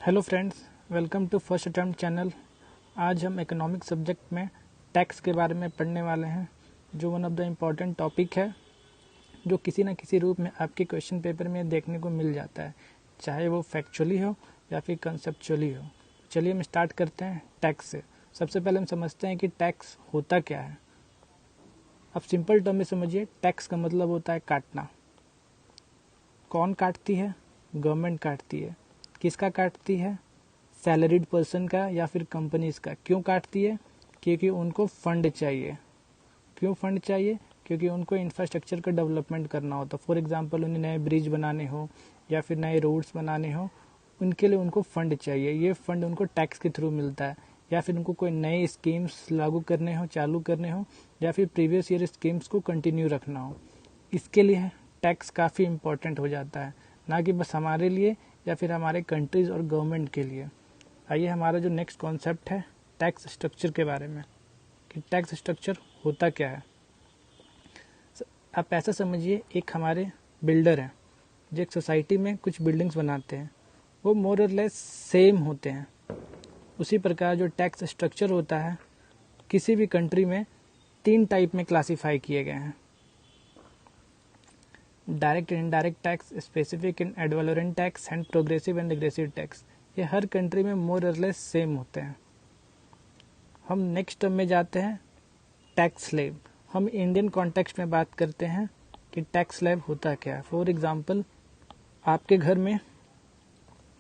Hello friends, welcome to first attempt channel. आज हम economic subject में टैक्स के बारे में पढ़ने वाले हैं, जो one of the important topic है, जो किसी न किसी रूप में आपके क्वेश्चन पेपर में देखने को मिल जाता है, चाहे वो फैक्चुअली हो या फिर कंसेप्चुअली हो। चलिए हम स्टार्ट करते हैं टैक्स से। सबसे पहले हम समझते हैं कि टैक्स होता क्या है। अब सिंपल टर्म में समझिए, टैक्स का मतलब होता है काटना। कौन काटती है? गवर्नमेंट काटती है। किसका काटती है? सैलरीड पर्सन का या फिर कंपनीज का। क्यों काटती है? क्योंकि उनको फंड चाहिए। क्यों फंड चाहिए? क्योंकि उनको इंफ्रास्ट्रक्चर का डेवलपमेंट करना होता है। फॉर एग्जांपल, उन्हें नए ब्रिज बनाने हो या फिर नए रोड्स बनाने हो, उनके लिए उनको फंड चाहिए। ये फंड उनको टैक्स के थ्रू मिलता है, या फिर उनको कोई नए स्कीम्स लागू करने हो, चालू करने हो, या फिर प्रीवियस ईयर स्कीम्स को कंटिन्यू रखना हो। इसके लिए टैक्स काफ़ी इम्पोर्टेंट हो जाता है, ना कि बस हमारे लिए या फिर हमारे कंट्रीज और गवर्नमेंट के लिए। आइए हमारा जो नेक्स्ट कॉन्सेप्ट है टैक्स स्ट्रक्चर के बारे में, कि टैक्स स्ट्रक्चर होता क्या है। आप ऐसा समझिए, एक हमारे बिल्डर हैं जो एक सोसाइटी में कुछ बिल्डिंग्स बनाते हैं, वो मोर और लेस सेम होते हैं। उसी प्रकार जो टैक्स स्ट्रक्चर होता है, किसी भी कंट्री में 3 टाइप में क्लासीफाई किए गए हैं: direct and indirect tax, specific and ad valorem tax and progressive and regressive tax. ये हर कंट्री में मोर और लेस सेम होते हैं। हम नेक्स्ट टर्म में जाते हैं, टैक्स स्लैब। हम इंडियन कॉन्टेक्स्ट में बात करते हैं कि टैक्स स्लैब होता क्या है। फॉर एग्जांपल, आपके घर में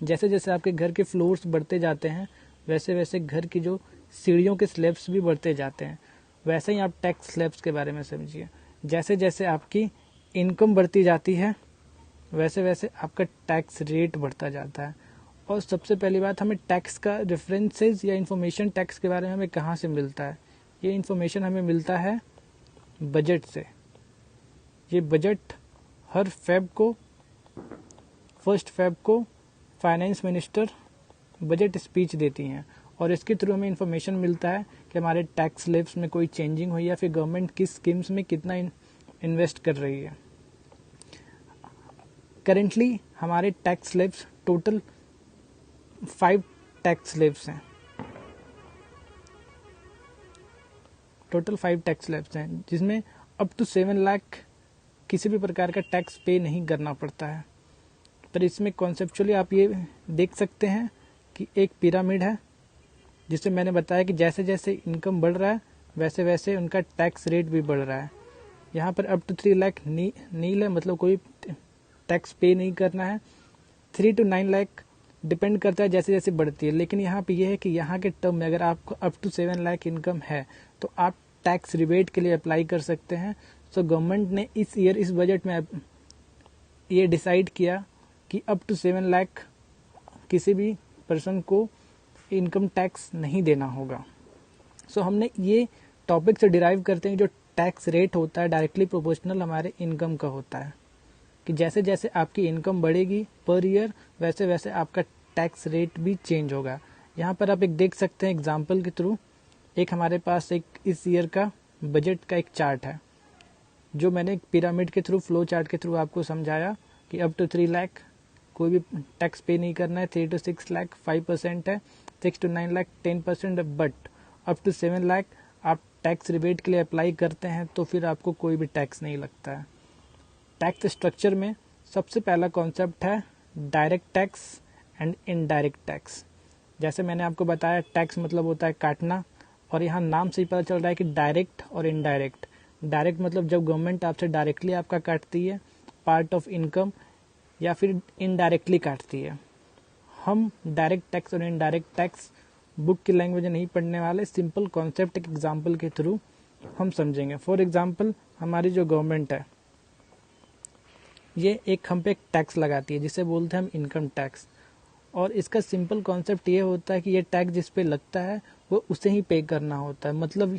जैसे जैसे आपके घर के फ्लोर्स बढ़ते जाते हैं, वैसे वैसे घर की जो सीढ़ियों के स्लैब्स भी बढ़ते जाते हैं। वैसे ही आप टैक्स स्लैब्स के बारे में समझिए। जैसे जैसे आपकी इनकम बढ़ती जाती है, वैसे वैसे आपका टैक्स रेट बढ़ता जाता है। और सबसे पहली बात, हमें टैक्स का रेफरेंसेस या इन्फॉर्मेशन टैक्स के बारे में हमें कहाँ से मिलता है? ये इन्फॉर्मेशन हमें मिलता है बजट से। ये बजट हर फर्स्ट फेब को फाइनेंस मिनिस्टर बजट स्पीच देती हैं, और इसके थ्रू हमें इन्फॉर्मेशन मिलता है कि हमारे टैक्स स्लैब्स में कोई चेंजिंग हुई या फिर गवर्नमेंट किस स्कीम्स में कितना इन्वेस्ट कर रही है। करेंटली हमारे tax slabs total 5 tax slabs हैं। टोटल 5 टैक्स स्लैब्स हैं, जिसमें अप टू 7 लाख किसी भी प्रकार का टैक्स पे नहीं करना पड़ता है। पर इसमें कॉन्सेप्चुअली आप ये देख सकते हैं कि एक पिरामिड है, जिससे मैंने बताया कि जैसे जैसे इनकम बढ़ रहा है, वैसे वैसे उनका टैक्स रेट भी बढ़ रहा है। यहाँ पर अप टू 3 लाख नील है, मतलब कोई टैक्स पे नहीं करना है। 3 to 9 लाख डिपेंड करता है जैसे जैसे बढ़ती है। लेकिन यहाँ पे ये है कि यहाँ के टर्म में अगर आपको अप टू 7 लाख इनकम है, तो आप टैक्स रिबेट के लिए अप्लाई कर सकते हैं। सो गवर्नमेंट ने इस ईयर इस बजट में ये डिसाइड किया कि अप टू 7 लाख किसी भी पर्सन को इनकम टैक्स नहीं देना होगा। सो हमने ये टॉपिक से डिराइव करते हैं, जो टैक्स रेट होता है डायरेक्टली प्रोपोर्शनल हमारे इनकम का होता है, कि जैसे जैसे आपकी इनकम बढ़ेगी पर ईयर, वैसे वैसे आपका टैक्स रेट भी चेंज होगा। यहाँ पर आप एक देख सकते हैं एग्जाम्पल के थ्रू। एक हमारे पास एक इस ईयर का बजट का एक चार्ट है, जो मैंने एक पिरामिड के थ्रू, फ्लो चार्ट के थ्रू आपको समझाया कि अप टू 3 लाख कोई भी टैक्स पे नहीं करना है, 3 to 6 लाख 5% है, 6 to 9 लाख 10% है, बट अप टू 7 लाख आप टैक्स रिबेट के लिए अप्लाई करते हैं तो फिर आपको कोई भी टैक्स नहीं लगता है। टैक्स स्ट्रक्चर में सबसे पहला कॉन्सेप्ट है direct tax and indirect tax. जैसे मैंने आपको बताया, टैक्स मतलब होता है काटना, और यहाँ नाम से ही पता चल रहा है कि डायरेक्ट और इनडायरेक्ट। डायरेक्ट मतलब जब गवर्नमेंट आपसे डायरेक्टली आपका काटती है पार्ट ऑफ इनकम, या फिर इनडायरेक्टली काटती है। हम डायरेक्ट टैक्स और इनडायरेक्ट टैक्स बुक की लैंग्वेज नहीं पढ़ने वाले, सिंपल कॉन्सेप्ट एक एग्जाम्पल के थ्रू हम समझेंगे। फॉर एग्जाम्पल, हमारी जो गवर्नमेंट है, ये एक हम पे एक टैक्स लगाती है जिसे बोलते हैं हम इनकम टैक्स। और इसका सिंपल कॉन्सेप्ट ये होता है कि ये टैक्स जिस पे लगता है वो उसे ही पे करना होता है। मतलब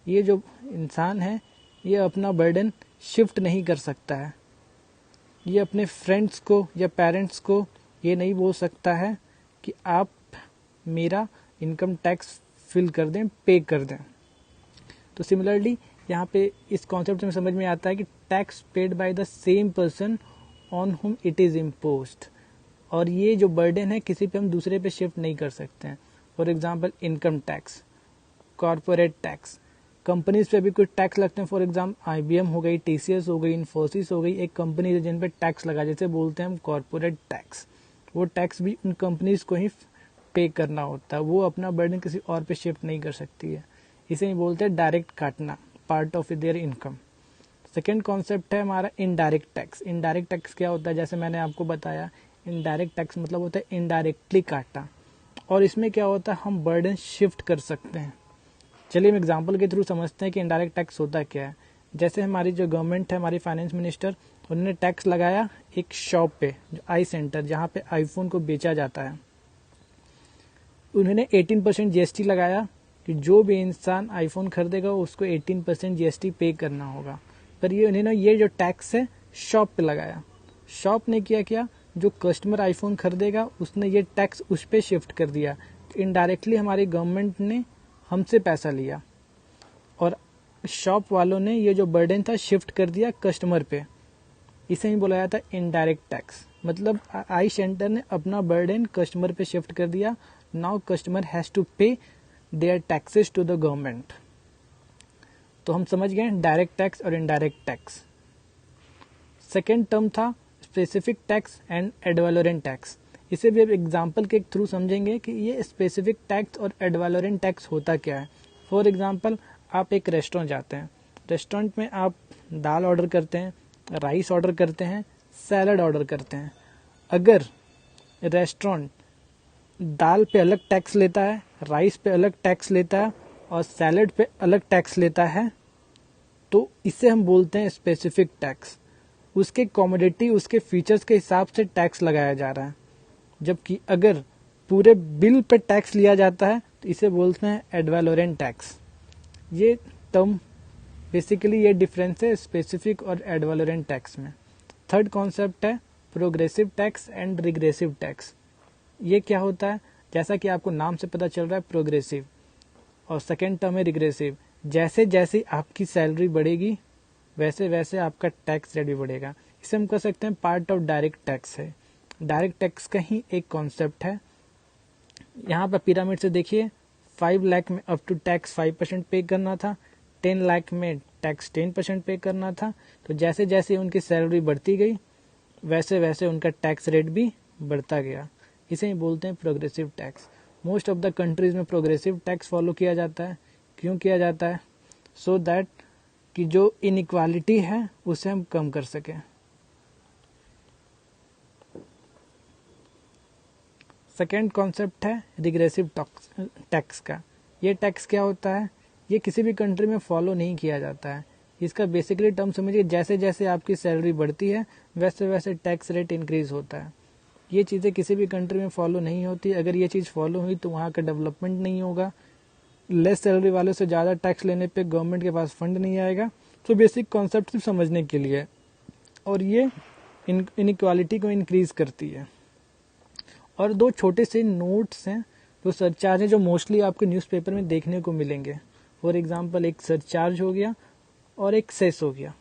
ये जो इंसान है, ये अपना बर्डन शिफ्ट नहीं कर सकता है। ये अपने फ्रेंड्स को या पेरेंट्स को ये नहीं बोल सकता है कि आप मेरा इनकम टैक्स फिल कर दें, पे कर दें। तो सिमिलरली यहाँ पे इस कॉन्सेप्ट में समझ में आता है कि tax paid by the same person on हुम इट इज इम्पोज्ड। और ये जो बर्डन है किसी पे हम दूसरे पे शिफ्ट नहीं कर सकते हैं। For example income tax, corporate tax, companies पे भी कुछ टैक्स लगते हैं। फॉर एग्जांपल IBM हो गई, TCS हो गई, इन्फोसिस हो गई, एक कंपनी है जिन पे टैक्स लगा, जैसे बोलते हैं हम कॉरपोरेट टैक्स। वो टैक्स भी उन कंपनीज को ही पे करना होता है, वो अपना बर्डन किसी और पे शिफ्ट नहीं कर सकती है। इसे ही बोलते हैं डायरेक्ट काटना, part of their income. Second concept है हमारा इनडायरेक्ट टैक्स। इनडायरेक्ट टैक्स क्या होता है, जैसे मैंने आपको बताया, इनडायरेक्ट टैक्स मतलब होता है इनडायरेक्टली काटना, और इसमें क्या होता है, हम बर्डन शिफ्ट कर सकते हैं। चलिए हम एग्जाम्पल के थ्रू समझते हैं कि इनडायरेक्ट टैक्स होता क्या है। जैसे हमारी जो गवर्नमेंट है, हमारी फाइनेंस मिनिस्टर, उन्होंने टैक्स लगाया एक शॉप पे, जो आई सेंटर, जहाँ पे आईफोन को बेचा जाता है। उन्होंने 18% GST लगाया कि जो भी इंसान आईफोन खरीदेगा उसको 18% GST पे करना होगा। पर ये उन्होंने ये जो टैक्स है शॉप पे लगाया। शॉप ने क्या, जो कस्टमर आईफोन खरीदेगा उसने ये टैक्स उस पे शिफ्ट कर दिया। इनडायरेक्टली हमारी गवर्नमेंट ने हमसे पैसा लिया और शॉप वालों ने ये जो बर्डन था शिफ्ट कर दिया कस्टमर पे। इसे ही बोला जाता है इनडायरेक्ट टैक्स। मतलब आई सेंटर ने अपना बर्डन कस्टमर पे शिफ्ट कर दिया। Now customer has to pay their taxes to the government. तो हम समझ गए डायरेक्ट टैक्स और इनडायरेक्ट टैक्स। सेकेंड टर्म था specific tax and ad valorem tax. इसे भी अब एग्जाम्पल के थ्रू समझेंगे कि ये स्पेसिफिक टैक्स और एडवालोरेंट टैक्स होता क्या है। फॉर एग्जाम्पल, आप एक रेस्टोरेंट जाते हैं, रेस्टोरेंट में आप दाल ऑर्डर करते हैं, राइस ऑर्डर करते हैं, सैलड ऑर्डर करते हैं। अगर रेस्टोरेंट दाल पे अलग टैक्स लेता है, राइस पे अलग टैक्स लेता है और सैलड पे अलग टैक्स लेता है, तो इसे हम बोलते हैं स्पेसिफिक टैक्स। उसके कॉमोडिटी, उसके फीचर्स के हिसाब से टैक्स लगाया जा रहा है। जबकि अगर पूरे बिल पे टैक्स लिया जाता है तो इसे बोलते हैं एडवालोरेंट टैक्स। ये टर्म बेसिकली ये डिफरेंस है स्पेसिफिक और एडवालोरेंट टैक्स में। थर्ड कॉन्सेप्ट है progressive tax and regressive tax. ये क्या होता है, जैसा कि आपको नाम से पता चल रहा है प्रोग्रेसिव, और सेकेंड टर्म है रिग्रेसिव। जैसे जैसे आपकी सैलरी बढ़ेगी वैसे वैसे आपका टैक्स रेट भी बढ़ेगा। इसे हम कह सकते हैं पार्ट ऑफ डायरेक्ट टैक्स है। डायरेक्ट टैक्स का ही एक कॉन्सेप्ट है। यहाँ पर पिरामिड से देखिए, 5 लाख में अप टू टैक्स 5% पे करना था, 10 लाख में टैक्स 10% पे करना था। तो जैसे जैसे उनकी सैलरी बढ़ती गई वैसे वैसे उनका टैक्स रेट भी बढ़ता गया। इसे ही बोलते हैं progressive tax. Most of the countries में प्रोग्रेसिव टैक्स फॉलो किया जाता है। क्यों किया जाता है? सो दैट कि जो इनइक्वालिटी है उसे हम कम कर सकें। सेकेंड कॉन्सेप्ट है रिग्रेसिव टैक्स का। ये टैक्स क्या होता है? ये किसी भी कंट्री में फॉलो नहीं किया जाता है। इसका बेसिकली टर्म समझिए, जैसे जैसे आपकी सैलरी बढ़ती है वैसे वैसे टैक्स रेट इंक्रीज होता है। ये चीज़ें किसी भी कंट्री में फॉलो नहीं होती। अगर ये चीज़ फॉलो हुई तो वहाँ का डेवलपमेंट नहीं होगा। लेस सैलरी वालों से ज़्यादा टैक्स लेने पे गवर्नमेंट के पास फंड नहीं आएगा। तो बेसिक कॉन्सेप्ट सिर्फ समझने के लिए, और ये इनइक्वालिटी को इंक्रीज करती है। और दो छोटे से नोट्स हैं, दो सरचार्ज हैं जो मोस्टली आपके न्यूज़पेपर में देखने को मिलेंगे। फॉर एग्जांपल, एक सरचार्ज हो गया और एक सेस हो गया।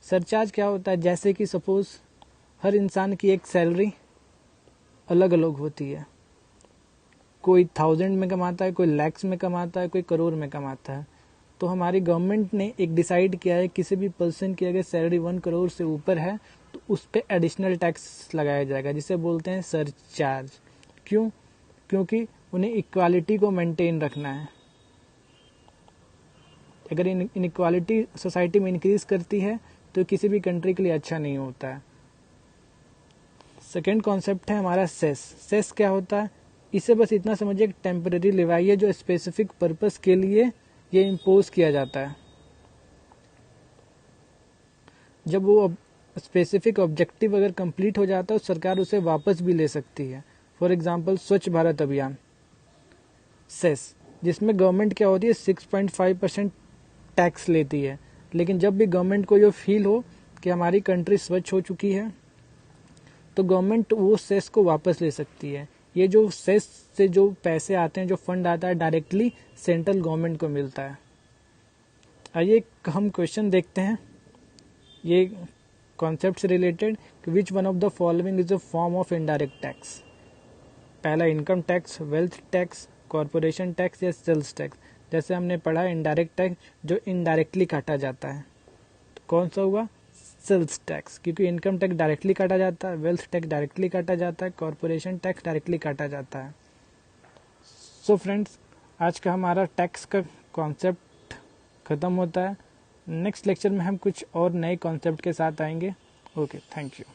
सरचार्ज क्या होता है? जैसे कि सपोज हर इंसान की एक सैलरी अलग अलग होती है। कोई 1000 में कमाता है, कोई लैक्स में कमाता है, कोई करोड़ में कमाता है। तो हमारी गवर्नमेंट ने एक डिसाइड किया है, किसी भी पर्सन की अगर सैलरी 1 करोड़ से ऊपर है तो उस पर एडिशनल टैक्स लगाया जाएगा, जिसे बोलते हैं सरचार्ज। क्यों? क्योंकि उन्हें इक्वालिटी को मेंटेन रखना है। अगर इनइक्वालिटी सोसाइटी में इंक्रीज करती है तो किसी भी कंट्री के लिए अच्छा नहीं होता है। सेकेंड कॉन्सेप्ट है हमारा सेस। सेस क्या होता है? इसे बस इतना समझिए, टेम्पररी लेवाई है जो स्पेसिफिक पर्पस के लिए ये इम्पोज किया जाता है। जब वो स्पेसिफिक ऑब्जेक्टिव अगर कंप्लीट हो जाता है तो सरकार उसे वापस भी ले सकती है। फॉर एग्जांपल, स्वच्छ भारत अभियान, सेस, जिसमें गवर्नमेंट क्या होती है 6.5% टैक्स लेती है। लेकिन जब भी गवर्नमेंट को ये फील हो कि हमारी कंट्री स्वच्छ हो चुकी है तो गवर्नमेंट वो सेस को वापस ले सकती है। ये जो सेस से जो पैसे आते हैं, जो फंड आता है, डायरेक्टली सेंट्रल गवर्नमेंट को मिलता है। आइए हम क्वेश्चन देखते हैं। ये कॉन्सेप्ट से रिलेटेड कि which one of the following is a form of indirect tax. पहला income tax, wealth tax, corporation tax या सेल्स टैक्स। जैसे हमने पढ़ा इनडायरेक्ट टैक्स जो इनडायरेक्टली काटा जाता है, तो कौन सा हुआ? सेल्स टैक्स, क्योंकि इनकम टैक्स डायरेक्टली काटा जाता है, वेल्थ टैक्स डायरेक्टली काटा जाता है, कॉरपोरेशन टैक्स डायरेक्टली काटा जाता है। सो फ्रेंड्स, आज का हमारा टैक्स का कॉन्सेप्ट ख़त्म होता है। नेक्स्ट लेक्चर में हम कुछ और नए कॉन्सेप्ट के साथ आएंगे। Okay, thank you.